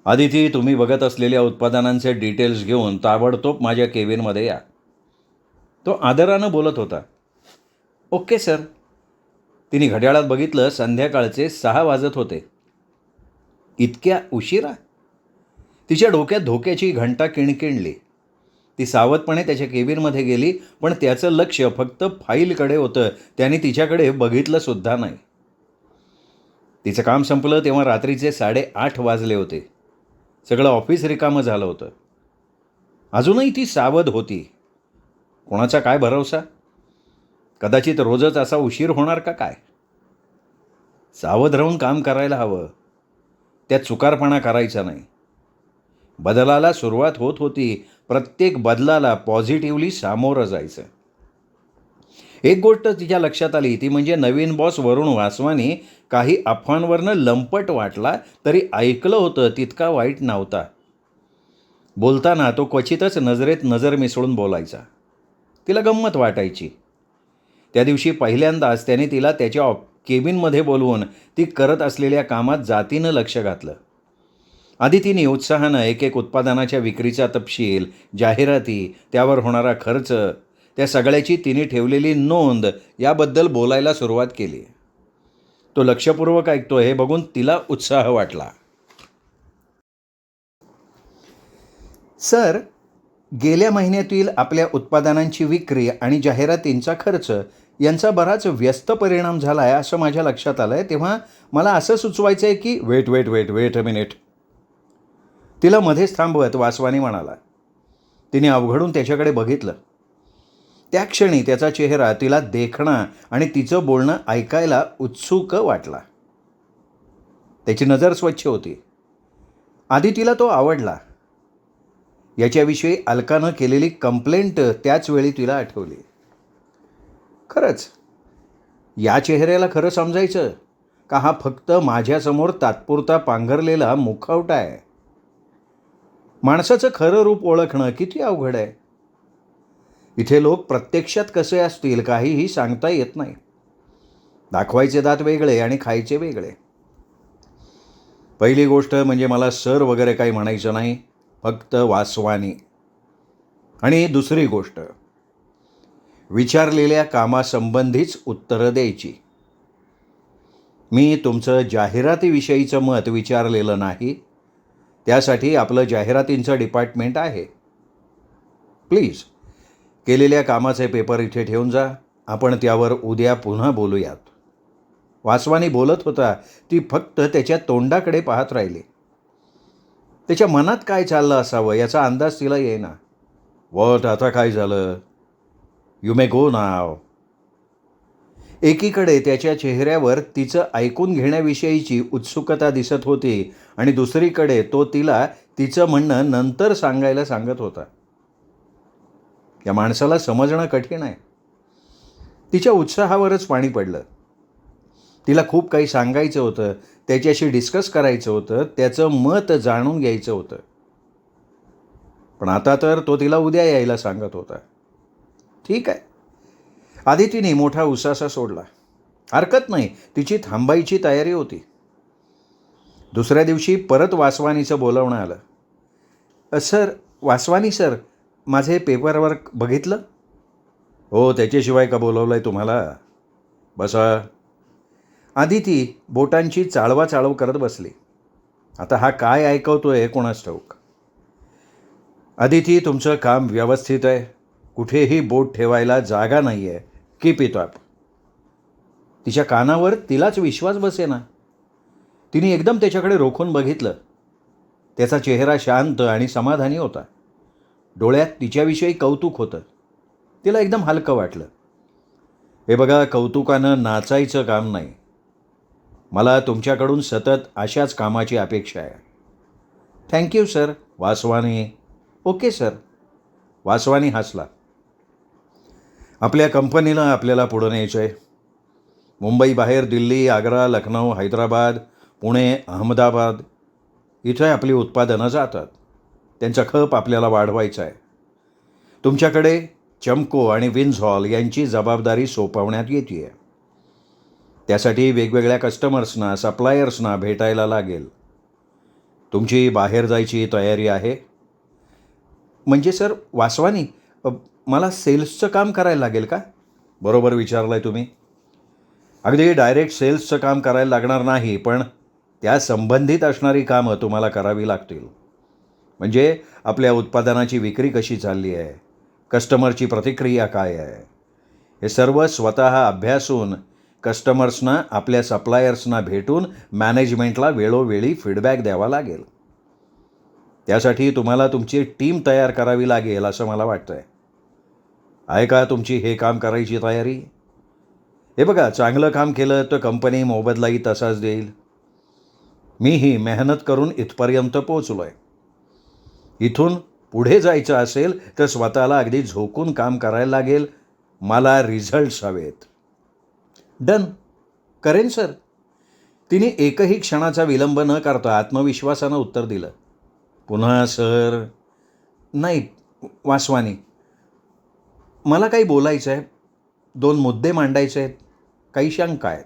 आदिती, तुम्ही बघत असलेल्या उत्पादनांचे डिटेल्स घेऊन ताबडतोब माझ्या केबिनमध्ये या. तो आदरानं बोलत होता. Okay sir. तिने घड्याळात बघितलं. संध्याकाळचे 6 वाजत होते. इतक्या उशिरा? तिच्या डोक्यात धोक्याची घंटा किणकिणली. ती सावधपणे त्याच्या केबिनमध्ये गेली, पण त्याचं लक्ष फक्त फाईलकडे होतं. त्याने तिच्याकडे बघितलंसुद्धा नाही. तिचं काम संपलं तेव्हा रात्रीचे 8:30 वाजले होते. सगळं ऑफिस रिकामं झालं होतं. अजूनही ती सावध होती. कोणाचा काय भरवसा? कदाचित रोजच असा उशीर होणार का काय? सावध राहून काम करायला हवं. त्यात चुकारपणा करायचा नाही. बदलाला सुरुवात होत होती. प्रत्येक बदलाला पॉझिटिव्हली सामोरं जायचं. एक गोष्ट तिच्या लक्षात आली, ती म्हणजे नवीन बॉस वरुण वासवानी काही अफवांवरनं लंपट वाटला तरी ऐकलं होतं तितका वाईट नव्हता. बोलताना तो क्वचितच नजरेत नजर मिसळून बोलायचा. तिला गंमत वाटायची. त्या दिवशी पहिल्यांदाच त्याने तिला त्याच्या केबिनमध्ये बोलवून ती करत असलेल्या कामात जातीनं लक्ष घातलं. आधी तिने उत्साहानं एक उत्पादनाच्या विक्रीचा तपशील, जाहिराती, त्यावर होणारा खर्च, त्या सगळ्याची तिने ठेवलेली नोंद याबद्दल बोलायला सुरुवात केली. तो लक्षपूर्वक ऐकतो हे बघून तिला उत्साह वाटला. सर, गेल्या महिन्यातील आपल्या उत्पादनांची विक्री आणि जाहिरातींचा खर्च यांचा बराच व्यस्त परिणाम झाला आहे असं माझ्या लक्षात आलं आहे. तेव्हा मला असं सुचवायचं आहे की वेट अ मिनिट. तिला मध्येच थांबवत वासवानी म्हणाला. तिने अवघडून त्याच्याकडे बघितलं. त्या क्षणी त्याचा चेहरा तिला देखणा आणि तिचं बोलणं ऐकायला उत्सुक वाटला. त्याची नजर स्वच्छ होती. आधी तिला तो आवडला. याच्याविषयी अलकानं केलेली कंप्लेंट त्याच वेळी तिला आठवली. खरंच, या चेहऱ्याला खरं समजायचं का हा फक्त माझ्यासमोर तात्पुरता पांघरलेला मुखवटा आहे? माणसाचं खरं रूप ओळखणं किती अवघड आहे. इथे लोक प्रत्यक्षात कसे असतील काहीही सांगता येत नाही. दाखवायचे दात वेगळे आणि खायचे वेगळे. पहिली गोष्ट म्हणजे मला सर वगैरे काही म्हणायचं नाही, फक्त वासवानी. आणि दुसरी गोष्ट, विचारलेल्या कामासंबंधीच उत्तरं द्यायची. मी तुमचं जाहिरातीविषयीचं मत विचारलेलं नाही. त्यासाठी आपलं जाहिरातींचं डिपार्टमेंट आहे. प्लीज केलेल्या कामाचे पेपर इथे ठेवून जा. आपण त्यावर उद्या पुन्हा बोलूयात. वासवानी बोलत होता ती फक्त त्याच्या तोंडाकडे पाहत राहिली. त्याच्या मनात काय चाललं असावं याचा अंदाज तिला येईना. वॉट, आता काय झालं? यू मे गो नाव. एकीकडे त्याच्या चेहऱ्यावर तिचं ऐकून घेण्याविषयीची उत्सुकता दिसत होती आणि दुसरीकडे तो तिला तिचं म्हणणं नंतर सांगायला सांगत होता. या माणसाला समजणं कठीण आहे. तिच्या उत्साहावरच पाणी पडलं. तिला खूप काही सांगायचं होतं, त्याच्याशी डिस्कस करायचं होतं, त्याचं मत जाणून घ्यायचं होतं. पण आता तर तो तिला उद्या यायला सांगत होता. ठीक आहे. आदितीने मोठा उसासा सोडला. हरकत नाही, तिची थांबायची तयारी होती. दुसऱ्या दिवशी परत वासवानीचं बोलावणं आलं. सर, वासवानी सर, माझे पेपरवर्क बघितलं? हो, त्याच्याशिवाय का बोलवलं आहे तुम्हाला? बसा. आदिती बोटांची चाळवाचाळव करत बसली. आता हा काय ऐकवतोय कोणास ठाऊक. आदिती, तुमचं काम व्यवस्थित आहे. कुठेही बोट ठेवायला जागा नाही आहे. Keep it up. तिच्या कानावर तिलाच विश्वास बसेना. तिने एकदम त्याच्याकडे रोखून बघितलं. त्याचा चेहरा शांत आणि समाधानी होता. डोळ्यात तिच्याविषयी कौतुक होतं. तिला एकदम हलकं वाटलं. हे बघा, कौतुकानं नाचायचं काम नाही. मला तुमच्याकडून सतत अशाच कामाची अपेक्षा आहे. Thank you sir. Vaswani. Okay sir. Vaswani हसला. आपल्या कंपनीला आपल्याला पुढं न्यायचं आहे. मुंबई बाहेर दिल्ली, आग्रा, लखनौ, हैदराबाद, पुणे, अहमदाबाद इथे आपली उत्पादनं जातात. त्यांचा खप आपल्याला वाढवायचा आहे. तुमच्याकडे चमको आणि विन्झॉल यांची जबाबदारी सोपवण्यात येते. त्यासाठी वेगवेगळ्या कस्टमर्सना, सप्लायर्सना भेटायला लागेल. तुमची बाहेर जायची तयारी आहे? म्हणजे सर, वासवानी, मला सेल्सचं काम करायला लागेल का? बरोबर विचारलं आहे तुम्ही. अगदी डायरेक्ट सेल्सचं काम करायला लागणार नाही, पण त्या संबंधित असणारी कामं तुम्हाला करावी लागतील. म्हणजे आपल्या उत्पादनाची विक्री कशी चालली आहे, कस्टमरची प्रतिक्रिया काय आहे, हे सर्व स्वतः अभ्यासून कस्टमर्सना, आपल्या सप्लायर्सना भेटून मॅनेजमेंटला वेळोवेळी फीडबॅक द्यावा लागेल. त्यासाठी तुम्हाला तुमची टीम तयार करावी लागेल असं मला वाटतं आहे. आहे का तुमची हे काम करायची तयारी? हे बघा, चांगलं काम केलं तर कंपनी मोबदलाही तसाच देईल. मीही मेहनत करून इथपर्यंत पोचलो आहे. इथून पुढे जायचं असेल तर स्वतःला अगदी झोकून काम करायला लागेल. मला रिझल्ट्स हवेत. डन. करेन सर. तिने एकही क्षणाचा विलंब न करता आत्मविश्वासानं उत्तर दिलं. पुन्हा सर? नाही वासवानी, मला काही बोलायचं आहे. 2 मुद्दे मांडायचे आहेत. काही शंका आहेत.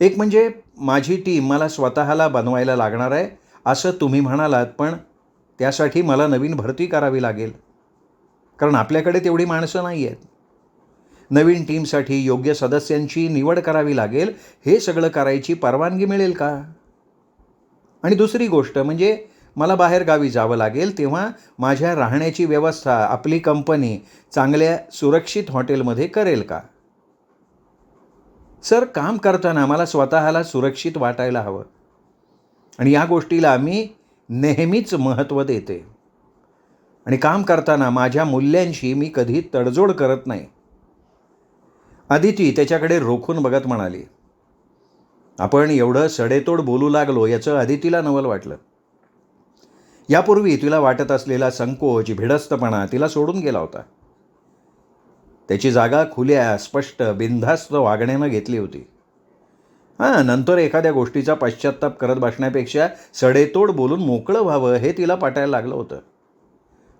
एक म्हणजे माझी टीम मला स्वतःला बनवायला लागणार आहे असं तुम्ही म्हणालात, पण त्यासाठी मला नवीन भरती करावी लागेल. कारण आपल्याकडे तेवढी माणसं नाही आहेत. नवीन टीमसाठी योग्य सदस्यांची निवड करावी लागेल. हे सगळं करायची परवानगी मिळेल का? आणि दुसरी गोष्ट म्हणजे मला बाहेरगावी जावं लागेल, तेव्हा माझ्या राहण्याची व्यवस्था आपली कंपनी चांगल्या सुरक्षित हॉटेलमध्ये करेल का? सर, काम करताना मला स्वतःला सुरक्षित वाटायला हवं आणि या गोष्टीला मी नेहमीच महत्त्व देते. आणि काम करताना माझ्या मूल्यांशी मी कधी तडजोड करत नाही. आदिती त्याच्याकडे रोखून बघत म्हणाली. आपण एवढं सडेतोड बोलू लागलो याचं आदितीला नवल वाटलं. यापूर्वी तिला वाटत असलेला संकोच, भिडस्तपणा तिला सोडून गेला होता. त्याची जागा खुल्या, स्पष्ट, बिनधास्त वागण्यानं घेतली होती. नंतर एखाद्या गोष्टीचा पश्चात्ताप करत बसण्यापेक्षा सडेतोड बोलून मोकळं व्हावं हे तिला पटायला लागलं होतं.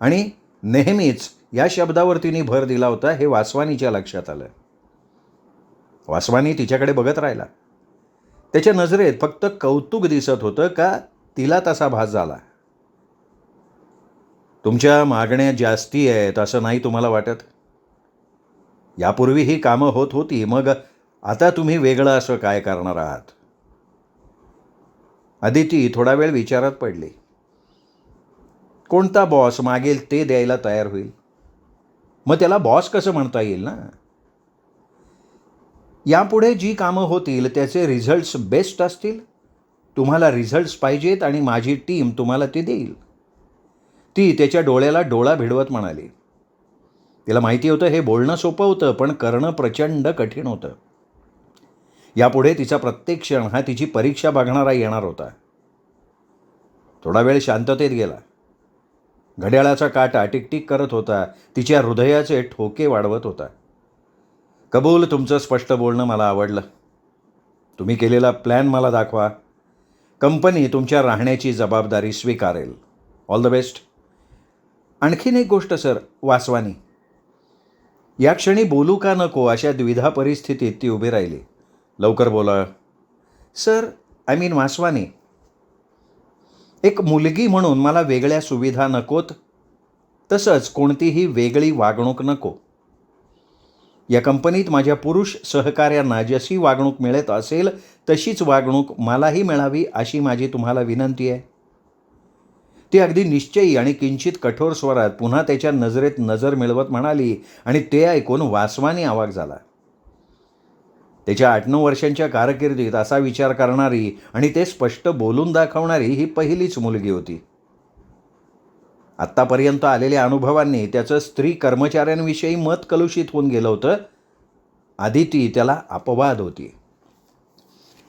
आणि नेहमीच या शब्दावर तिने भर दिला होता हे वासवानीच्या लक्षात आलं. वासवानी तिच्याकडे बघत राहिला. त्याच्या नजरेत फक्त कौतुक दिसत होतं का तिला तसा भास झाला? तुमच्या मागण्या जास्ती आहेत असं नाही तुम्हाला वाटत? यापूर्वी ही कामं होत होती, मग आता तुम्ही वेगळं असं काय करणार आहात? अदिती थोडा वेळ विचारात पडली. कोणता बॉस मागेल ते द्यायला तयार होईल? मग त्याला बॉस कसं म्हणता येईल ना? यापुढे जी कामं होतील त्याचे रिझल्ट्स बेस्ट असतील. तुम्हाला रिझल्ट्स पाहिजेत आणि माझी टीम तुम्हाला ते देईल. ती त्याच्या डोळ्याला डोळा भिडवत म्हणाली. तिला माहिती होतं हे बोलणं सोपं होतं, पण करणं प्रचंड कठीण होतं. यापुढे तिचा प्रत्येक क्षण हा तिची परीक्षा बघणारा येणार होता. थोडा वेळ शांततेत गेला. घड्याळाचा काटा टिकटिक करत होता. तिच्या हृदयाचे ठोके वाढवत होता. कबूल, तुमचं स्पष्ट बोलणं मला आवडलं. तुम्ही केलेला प्लॅन मला दाखवा. कंपनी तुमच्या राहण्याची जबाबदारी स्वीकारेल. All the best. आणखीन एक गोष्ट सर, वासवानी. या क्षणी बोलू का नको अशा द्विधा परिस्थितीत ती उभी राहिली. लवकर बोला. Sir, I mean Vaswani. एक मुलगी म्हणून मला वेगळ्या सुविधा नकोत, तसंच कोणतीही वेगळी वागणूक नको. या कंपनीत माझ्या पुरुष सहकाऱ्यांना जशी वागणूक मिळत असेल तशीच वागणूक मलाही मिळावी अशी माझी तुम्हाला विनंती आहे. ती अगदी निश्चयी आणि किंचित कठोर स्वरात पुन्हा त्याच्या नजरेत नजर मिळवत म्हणाली आणि ते ऐकून वासवानी अवाक झाला. त्याच्या 8-9 वर्षांच्या कारकिर्दीत असा विचार करणारी आणि ते स्पष्ट बोलून दाखवणारी ही पहिलीच मुलगी होती. आत्तापर्यंत आलेल्या अनुभवांनी त्याचं स्त्री कर्मचाऱ्यांविषयी मत कलुषित होऊन गेलं होतं. आदिती त्याला अपवाद होती.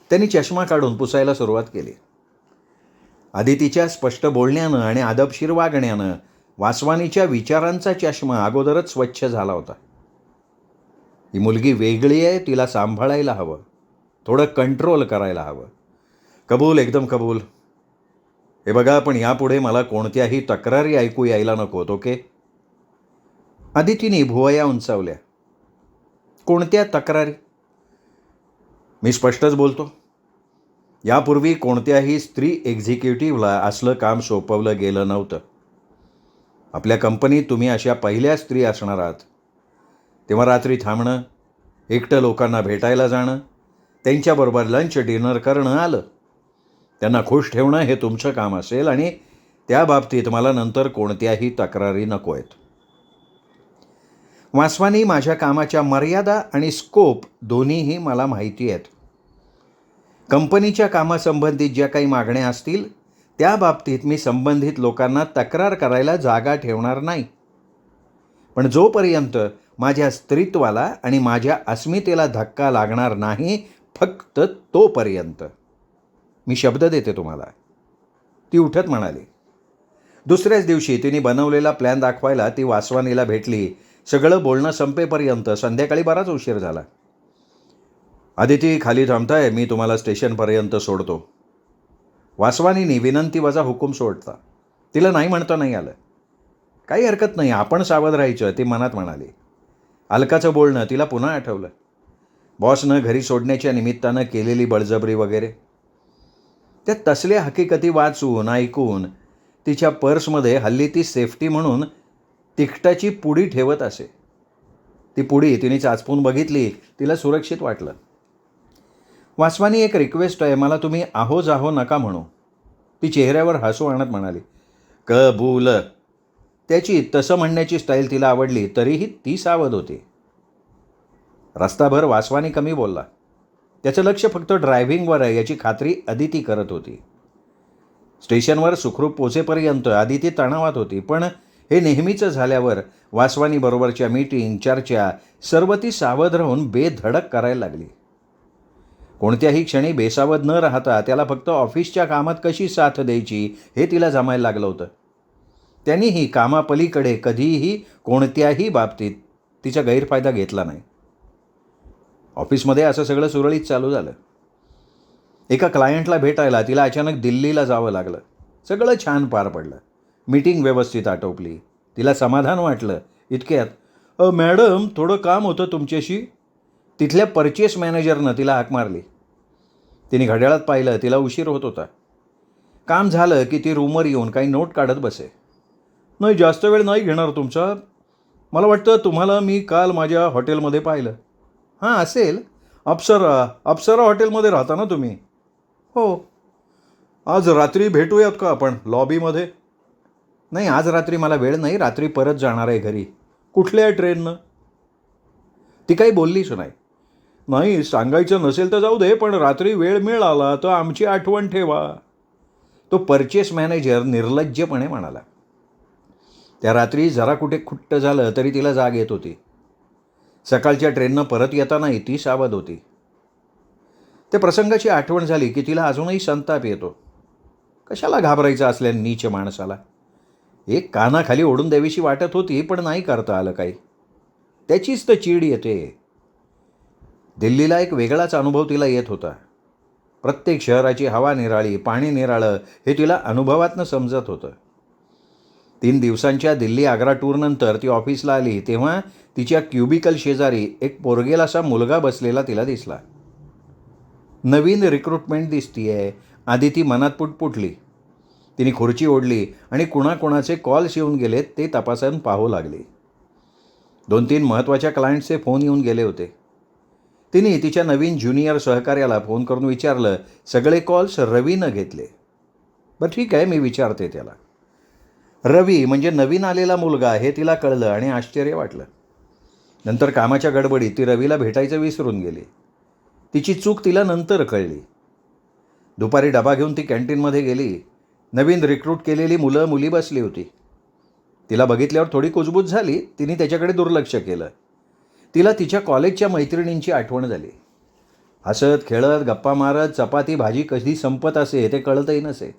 त्यांनी चष्मा काढून पुसायला सुरुवात केली. आदितीच्या स्पष्ट बोलण्यानं आणि आदबशीर वागण्यानं वासवानीच्या विचारांचा चष्मा अगोदरच स्वच्छ झाला होता. ही मुलगी वेगळी आहे, तिला सांभाळायला हवं, थोडं कंट्रोल करायला हवं. कबूल, एकदम कबूल. हे बघा, पण यापुढे मला कोणत्याही तक्रारी ऐकू यायला नकोत, ओके? आदितीने भुवया उंचावल्या. कोणत्या तक्रारी? मी स्पष्टच बोलतो. यापूर्वी कोणत्याही स्त्री एक्झिक्युटिव्हला असलं काम सोपवलं गेलं नव्हतं. आपल्या कंपनीत तुम्ही अशा पहिल्या स्त्री असणार आहात. तेव्हा रात्री थांबणं, एकटं लोकांना भेटायला जाणं, त्यांच्याबरोबर लंच डिनर करणं आलं. त्यांना खुश ठेवणं हे तुमचं काम असेल आणि त्या बाबतीत मला नंतर कोणत्याही तक्रारी नको आहेत. वासवानी, माझ्या कामाच्या मर्यादा आणि स्कोप दोन्हीही मला माहिती आहेत. कंपनीच्या कामासंबंधित ज्या काही मागण्या असतील त्या बाबतीत मी संबंधित लोकांना तक्रार करायला जागा ठेवणार नाही. पण जोपर्यंत माझ्या स्त्रीत्वाला आणि माझ्या अस्मितेला धक्का लागणार नाही, फक्त तोपर्यंत. मी शब्द देते तुम्हाला. ती उठत म्हणाली. दुसऱ्याच दिवशी तिने बनवलेला प्लॅन दाखवायला ती वासवानीला भेटली. सगळं बोलणं संपेपर्यंत संध्याकाळी बराच उशीर झाला. आदिती, खाली थांबताय, मी तुम्हाला स्टेशनपर्यंत सोडतो. वासवानीने विनंतीवजा हुकूम सोडता. तिला नाही म्हणता नाही आलं. काही हरकत नाही, आपण सावध राहायचं, ती मनात म्हणाली. अलकाचं बोलणं तिला पुन्हा आठवलं. बॉसनं घरी सोडण्याच्या निमित्तानं केलेली बळजबरी वगैरे. त्या तसल्या हकीकती वाचून ऐकून तिच्या पर्समध्ये हल्ली ती सेफ्टी म्हणून तिखटाची पुडी ठेवत असे. ती पुडी तिने चाचपून बघितली. तिला सुरक्षित वाटलं. वासवानी, एक रिक्वेस्ट आहे, मला तुम्ही आहो जाहो नका म्हणू. ती चेहऱ्यावर हसू आणत म्हणाली. कबूल. त्याची तसं म्हणण्याची स्टाईल तिला आवडली, तरीही ती सावध होती. रस्ताभर वासवानी कमी बोलला. त्याचं लक्ष फक्त ड्रायव्हिंगवर आहे याची खात्री अदिती करत होती. स्टेशनवर सुखरूप पोचेपर्यंत अदिती तणावात होती, पण हे नेहमीचं झाल्यावर वासवानीबरोबरच्या मीटिंग, चर्चा सर्व ती सावध राहून बेधडक करायला लागली. कोणत्याही क्षणी बेसावध न राहता त्याला फक्त ऑफिसच्या कामात कशी साथ द्यायची हे तिला जमायला लागलं होतं. त्यांनीही कामापलीकडे कधीही कोणत्याही बाबतीत तिचा गैरफायदा घेतला नाही. ऑफिसमध्ये असं सगळं सुरळीत चालू झालं. एका क्लायंटला भेटायला तिला अचानक दिल्लीला जावं लागलं. सगळं छान पार पडलं. मीटिंग व्यवस्थित आटोपली. तिला समाधान वाटलं. इतक्यात मॅडम, थोडं काम होतं तुमच्याशी. तिथल्या परचेस मॅनेजरनं तिला हाक मारली. तिने घड्याळात पाहिलं. तिला उशीर होत होता. काम झालं की ती रूमवर येऊन काही नोट काढत बसे. नाही, जास्त वेळ नाही घेणार तुमचा. मला वाटतं तुम्हाला मी काल माझ्या हॉटेलमध्ये पाहिलं. हां, असेल. अप्सरा हॉटेलमध्ये राहता ना तुम्ही? हो. आज रात्री भेटूयात का आपण लॉबीमध्ये? नाही, आज रात्री मला वेळ नाही, रात्री परत जाणार आहे घरी. कुठल्या ट्रेननं? ती काही बोललीच नाही. नाही, सांगायचं नसेल तर जाऊ दे, पण रात्री वेळ मिळाला तर आमची आठवण ठेवा. तो परचेस मॅनेजर निर्लज्जपणे म्हणाला. त्या रात्री जरा कुठे खुट्ट झालं तरी तिला जाग येत होती. सकाळच्या ट्रेननं परत येतानाही ती सावध होती. त्या प्रसंगाची आठवण झाली की तिला अजूनही संताप येतो. कशाला घाबरायचं असल्या नीच माणसाला? एक कानाखाली ओढून द्यावीशी वाटत होती, पण नाही करता आलं काही. त्याचीच तर चीड येते. दिल्लीला एक वेगळाच अनुभव तिला येत होता. प्रत्येक शहराची हवा निराळी, पाणी निराळं हे तिला अनुभवातनं समजत होतं. 3 दिवसांच्या दिल्ली आग्रा टूरनंतर ती ऑफिसला आली तेव्हा तिच्या क्युबिकल शेजारी एक पोरगेलासा मुलगा बसलेला तिला दिसला. नवीन रिक्रुटमेंट दिसतीये. आधी ती मनात पुटपुटली. तिने खुर्ची ओढली आणि कुणाकुणाचे कॉल्स येऊन गेलेत ते तपासून पाहू लागली. 2-3 महत्त्वाच्या क्लायंटचे फोन येऊन गेले होते. तिने तिच्या नवीन ज्युनियर सहकार्याला फोन करून विचारलं, सगळे कॉल्स रवीनं घेतले. बरं ठीक आहे, मी विचारते त्याला. रवी म्हणजे नवीन आलेला मुलगा हे तिला कळलं आणि आश्चर्य वाटलं. नंतर कामाच्या गडबडीत ती रवीला भेटायचं विसरून गेली. तिची चूक तिला नंतर कळली. दुपारी डबा घेऊन ती कॅन्टीनमध्ये गेली. नवीन रिक्रूट केलेली मुलं मुली बसली होती. तिला बघितल्यावर थोडी कुजबूज झाली. तिने त्याच्याकडे दुर्लक्ष केलं. तिला तिच्या कॉलेजच्या मैत्रिणींची आठवण झाली. हसत खेळत गप्पा मारत चपाती भाजी कधी संपत असे ते कळतही नसे.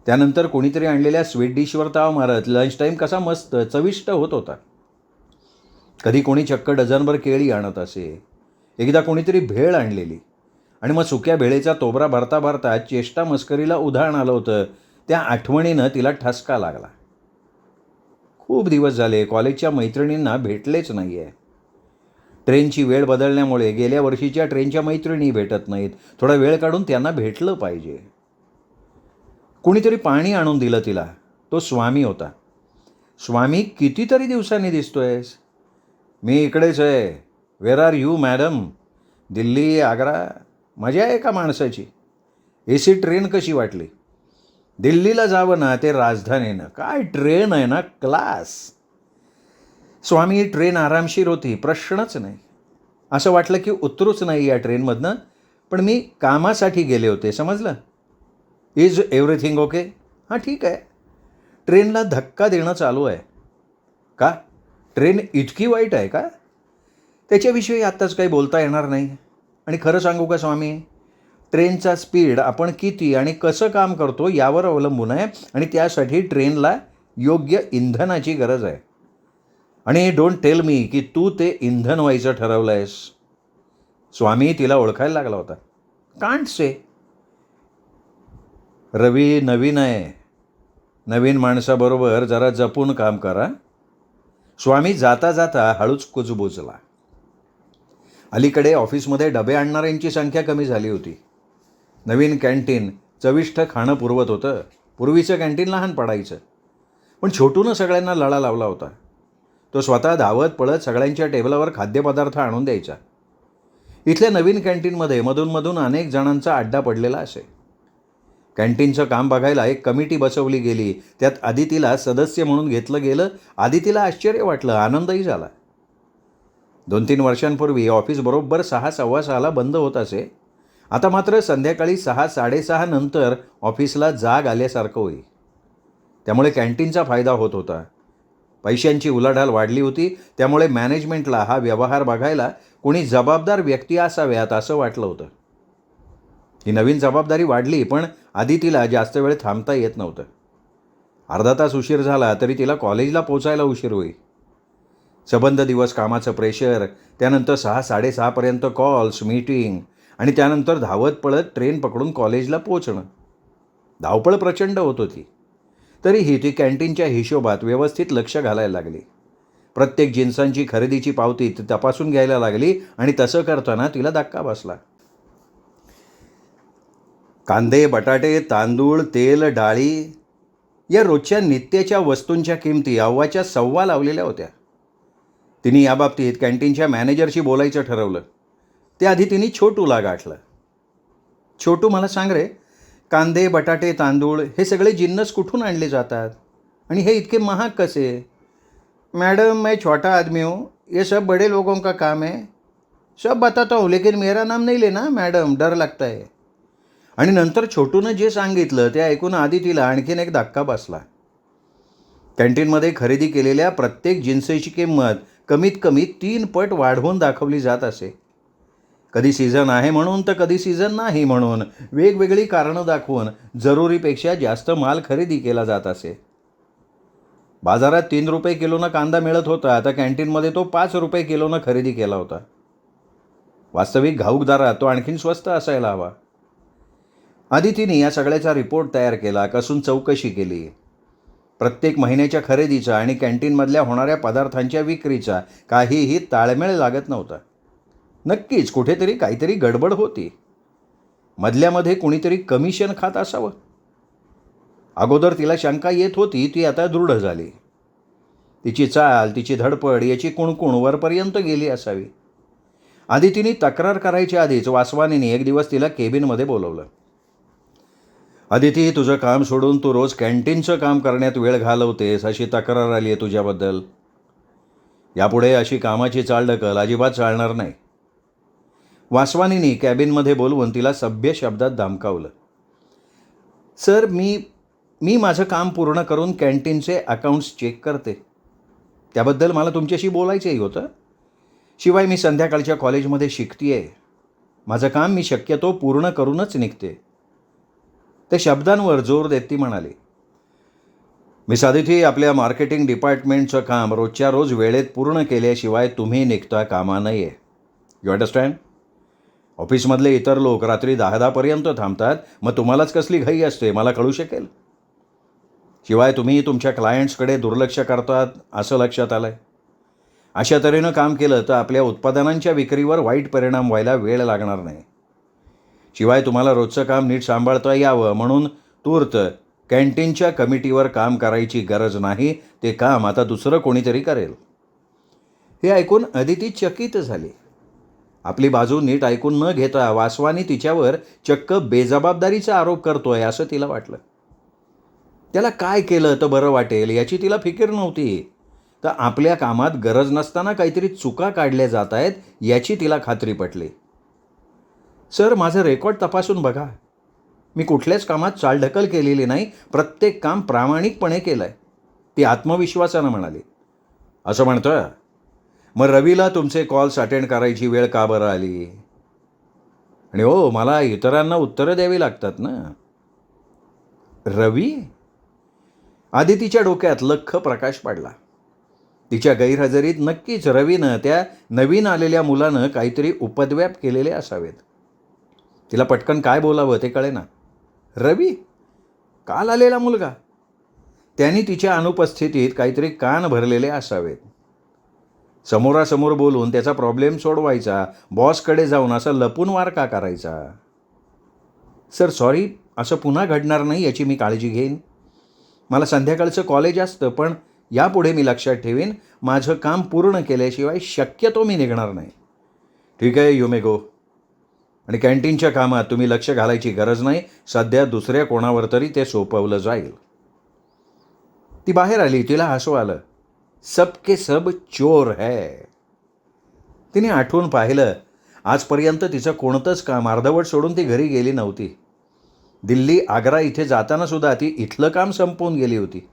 त्यानंतर कोणीतरी आणलेल्या स्वीट डिशवर ताव मारत लंच टाईम कसा मस्त चविष्ट होत होता. कधी कोणी चक्क डझनभर केळी आणत असे. एकदा कोणीतरी भेळ आणलेली आणि मग सुक्या भेळेचा तोबरा भरता भरता चेष्टा मस्करीला उधाण आलं होतं. त्या आठवणीनं तिला ठसका लागला. खूप दिवस झाले कॉलेजच्या मैत्रिणींना भेटलेच नाही आहे. ट्रेनची वेळ बदलण्यामुळे गेल्या वर्षीच्या ट्रेनच्या मैत्रिणी भेटत नाहीत. थोडा वेळ काढून त्यांना भेटलं पाहिजे. कुणीतरी पाणी आणून दिलं तिला. तो स्वामी होता. स्वामी, कितीतरी दिवसांनी दिसतोयस? मी इकडेच आहे. Where are you madam? Delhi Agra मजा आहे का माणसाची? AC ट्रेन कशी वाटली? दिल्लीला जावं ना, ते राजधानीनं. काय ट्रेन आहे ना, क्लास. स्वामी, ट्रेन आरामशीर होती, प्रश्नच नाही. असं वाटलं की उतरूच नाही या ट्रेनमधनं. पण मी कामासाठी गेले होते, समजलं? Is everything okay? हां ठीक आहे. ट्रेनला धक्का देणं चालू आहे. का? ट्रेन इतकी वाईट आहे का? त्याच्याविषयी आत्ताच काही बोलता येणार नाही. आणि खरं सांगू का स्वामी, ट्रेनचा स्पीड आपण किती आणि कसं काम करतो यावर अवलंबून आहे. आणि त्यासाठी ट्रेनला योग्य इंधनाची गरज आहे. आणि डोंट टेल मी की तू ते इंधन व्हायचं ठरवलं आहेस. स्वामी तिला ओळखायला लागला होता. Can't say. रवी नवीन आहे. नवीन माणसाबरोबर जरा जपून काम करा. स्वामी जाता जाता हळूच कुजबुजला. अलीकडे ऑफिसमध्ये डबे आणणाऱ्यांची संख्या कमी झाली होती. नवीन कॅन्टीन चविष्ट खाणं पुरवत होतं. पूर्वीचं कॅन्टीन लहान पडायचं. पण छोटूनं सगळ्यांना लळा लावला होता. तो स्वतः धावत पळत सगळ्यांच्या टेबलावर खाद्यपदार्थ आणून द्यायचा. इथल्या नवीन कॅन्टीनमध्ये मधूनमधून अनेक जणांचा अड्डा पडलेला असे. कॅन्टीनचं काम बघायला एक कमिटी बसवली गेली. त्यात आदितीला सदस्य म्हणून घेतलं गेलं. आदितीला आश्चर्य वाटलं, आनंदही झाला. 2-3 वर्षांपूर्वी ऑफिस बरोबर 6:15 बंद होत असे. आता मात्र संध्याकाळी 6-6:30 नंतर ऑफिसला जाग आल्यासारखं होई. त्यामुळे कॅन्टीनचा फायदा होत होता. पैशांची उलाढाल वाढली होती. त्यामुळे मॅनेजमेंटला हा व्यवहार बघायला कोणी जबाबदार व्यक्ती असाव्यात असं वाटलं होतं. ही नवीन जबाबदारी वाढली, पण आदितीला जास्त वेळ थांबता येत नव्हतं. अर्धा तास उशीर झाला तरी तिला कॉलेजला पोचायला उशीर होई. सबंध दिवस कामाचं प्रेशर, त्यानंतर 6-6:30 कॉल्स, मीटिंग आणि त्यानंतर धावत पळत ट्रेन पकडून कॉलेजला पोचणं. धावपळ प्रचंड होत होती. तरीही ती कॅन्टीनच्या हिशोबात व्यवस्थित लक्ष घालायला लागली. प्रत्येक जिन्सांची खरेदीची पावती ती तपासून घ्यायला लागली आणि तसं करताना तिला धक्का बसला. कांदे, बटाटे, तांदूळ, तेल, डाळी या रोजच्या नित्याच्या वस्तूंच्या किमती अव्वाच्या सव्वा लावलेल्या होत्या. तिने याबाबतीत कॅन्टीनच्या मॅनेजरशी बोलायचं ठरवलं. त्याआधी तिने छोटूला गाठलं. छोटू, मला सांग रे, कांदे, बटाटे, तांदूळ हे सगळे जिन्नस कुठून आणले जातात आणि हे इतके महाग कसे? मैडम, मैं छोटा आदमी हूँ, ये सब बड़े लोगों का काम है. सब बताता हूँ, लेकिन मेरा नाम नहीं लेना मॅडम, डर लगता है. आणि नंतर छोटूनं जे सांगितलं ते ऐकून आदितीला आणखीन एक धक्का बसला. कॅन्टीनमध्ये खरेदी केलेल्या प्रत्येक जिन्सची किंमत कमीत कमी 3 पट वाढवून दाखवली जात असे. कधी सीझन आहे म्हणून तर कधी सीझन नाही म्हणून वेगवेगळी कारणं दाखवून जरुरीपेक्षा जास्त माल खरेदी केला जात असे. बाजारात 3 रुपये किलोनं कांदा मिळत होता, आता कॅन्टीनमध्ये तो 5 रुपये किलोनं खरेदी केला होता. वास्तविक घाऊक दरात तो आणखीन स्वस्त असायला हवा. आदितीने या सगळ्याचा रिपोर्ट तयार केला, कसून चौकशी केली. प्रत्येक महिन्याच्या खरेदीचा आणि कॅन्टीनमधल्या होणाऱ्या पदार्थांच्या विक्रीचा काहीही ताळमेळ लागत नव्हता. नक्कीच कुठेतरी काहीतरी गडबड होती. मधल्यामध्ये कुणीतरी कमिशन खात असावं. अगोदर तिला शंका येत होती, ती आता दृढ झाली. तिची चाल, तिची धडपड याची कुणकुण वरपर्यंत गेली असावी. आदितीने तक्रार करायच्या आधीच वासवानीने एक दिवस तिला केबिनमध्ये बोलवलं. आदिती, तुझं काम सोडून तू रोज कॅन्टीनचं काम करण्यात वेळ घालवतेस अशी तक्रार आली आहे तुझ्याबद्दल. यापुढे अशी कामाची चालढकल अजिबात चालणार नाही. वासवानीने कॅबिनमध्ये बोलवून तिला सभ्य शब्दात धमकावलं. सर, मी माझं काम पूर्ण करून कॅन्टीनचे अकाउंट्स चेक करते. त्याबद्दल मला तुमच्याशी बोलायचंही होतं. शिवाय मी संध्याकाळच्या कॉलेजमध्ये शिकतेय. माझं काम मी शक्यतो पूर्ण करूनच निघते. त्या शब्दांवर जोर देत ती म्हणाली, मिस आदिती, आपल्या मार्केटिंग डिपार्टमेंटचं काम रोजच्या रोज वेळेत पूर्ण केल्याशिवाय तुम्ही निघता कामा नये. You understand? ऑफिसमधले इतर लोक रात्री 10-10 पर्यंत थांबतात, मग तुम्हालाच कसली घाई असते मला कळू शकेल. शिवाय तुम्ही तुमच्या क्लायंट्सकडे दुर्लक्ष करतात असं लक्षात आलं आहे. अशा तऱ्हेनं काम केलं तर आपल्या उत्पादनांच्या विक्रीवर वाईट परिणाम व्हायला वेळ लागणार नाही. शिवाय तुम्हाला रोजचं काम नीट सांभाळता यावं म्हणून तूर्त कॅन्टीनच्या कमिटीवर काम करायची गरज नाही. ते काम आता दुसरं कोणीतरी करेल. हे ऐकून अदिती चकित झाली. आपली बाजू नीट ऐकून न घेता वासवानी तिच्यावर चक्क बेजबाबदारीचा आरोप करतोय असं तिला वाटलं. त्याला काय केलं तर बरं वाटेल याची तिला फिकीर नव्हती, तर आपल्या कामात गरज नसताना काहीतरी चुका काढल्या जात आहेत याची तिला खात्री पटली. सर, माझं रेकॉर्ड तपासून बघा. मी कुठल्याच कामात चालढकल केलेली नाही. प्रत्येक काम प्रामाणिकपणे केलं आहे, ती आत्मविश्वासानं म्हणाली. असं म्हणतं? मग रवीला तुमचे कॉल्स अटेंड करायची वेळ का बरं आली? आणि हो, मला इतरांना उत्तरं द्यावी लागतात ना. रवी? आदितीच्या डोक्यात लख्ख प्रकाश पडला. तिच्या गैरहजेरीत नक्कीच रवीनं त्या नवीन आलेल्या मुलानं काहीतरी उपद्व्याप केलेले असावेत. तिला पटकन काय बोलावं ते कळेना. रवी? काल आलेला मुलगा? त्यांनी तिच्या अनुपस्थितीत काहीतरी कान भरलेले असावेत. समोरासमोर बोलून त्याचा प्रॉब्लेम सोडवायचा, बॉसकडे जाऊन असा लपून वार का करायचा? सर, सॉरी, असं पुन्हा घडणार नाही याची मी काळजी घेईन. मला संध्याकाळचं कॉलेज असतं, पण यापुढे मी लक्षात ठेवीन, माझं काम पूर्ण केल्याशिवाय शक्यतो मी निघणार नाही. ठीक आहे, यू मे गो. आणि कॅन्टीनच्या कामात तुम्ही लक्ष घालायची गरज नाही. सध्या दुसऱ्या कोणावर तरी ते सोपवलं जाईल. ती बाहेर आली. तिला हसू आलं. सबके सब चोर है. तिने आठवून पाहिलं, आजपर्यंत तिचं कोणतंच काम अर्धवट सोडून ती घरी गेली नव्हती. दिल्ली, आग्रा इथे जाताना सुद्धा ती इथलं काम संपवून गेली होती.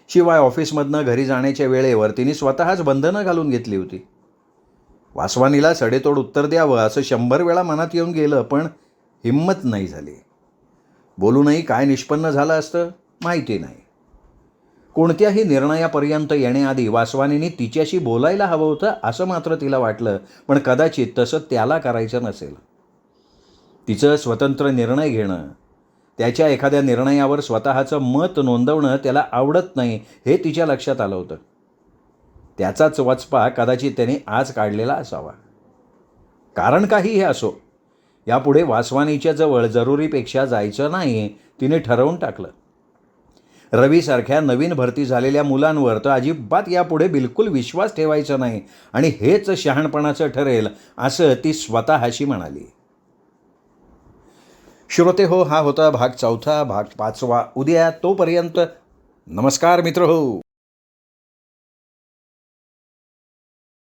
शिवाय ऑफिसमधनं घरी जाण्याच्या वेळेवर तिने स्वतःच बंधनं घालून घेतली होती. वासवानीला सडेतोड उत्तर द्यावं असं 100 वेळा मनात येऊन गेलं, पण हिंमत नाही झाली. बोलूनही काय निष्पन्न झालं असतं माहिती नाही. कोणत्याही निर्णयापर्यंत येण्याआधी वासवानीने तिच्याशी बोलायला हवं होतं असं मात्र तिला वाटलं, पण कदाचित तसं त्याला करायचं नसेल. तिचं स्वतंत्र निर्णय घेणं, त्याच्या एखाद्या निर्णयावर स्वतःचं मत नोंदवणं त्याला आवडत नाही हे तिच्या लक्षात आलं होतं. त्याचाच वचपा कदाचित त्याने आज काढलेला असावा. कारण काहीही असो, यापुढे वासवानीच्या जवळ जरुरीपेक्षा जायचं नाही तिने ठरवून टाकलं. रवीसारख्या नवीन भरती झालेल्या मुलांवर तर अजिबात यापुढे बिलकुल विश्वास ठेवायचा नाही आणि हेच शहाणपणाचं ठरेल असं ती स्वतःशी म्हणाली. श्रोते हो, हा होता भाग 4. भाग 5 उद्या. तोपर्यंत नमस्कार मित्र हो.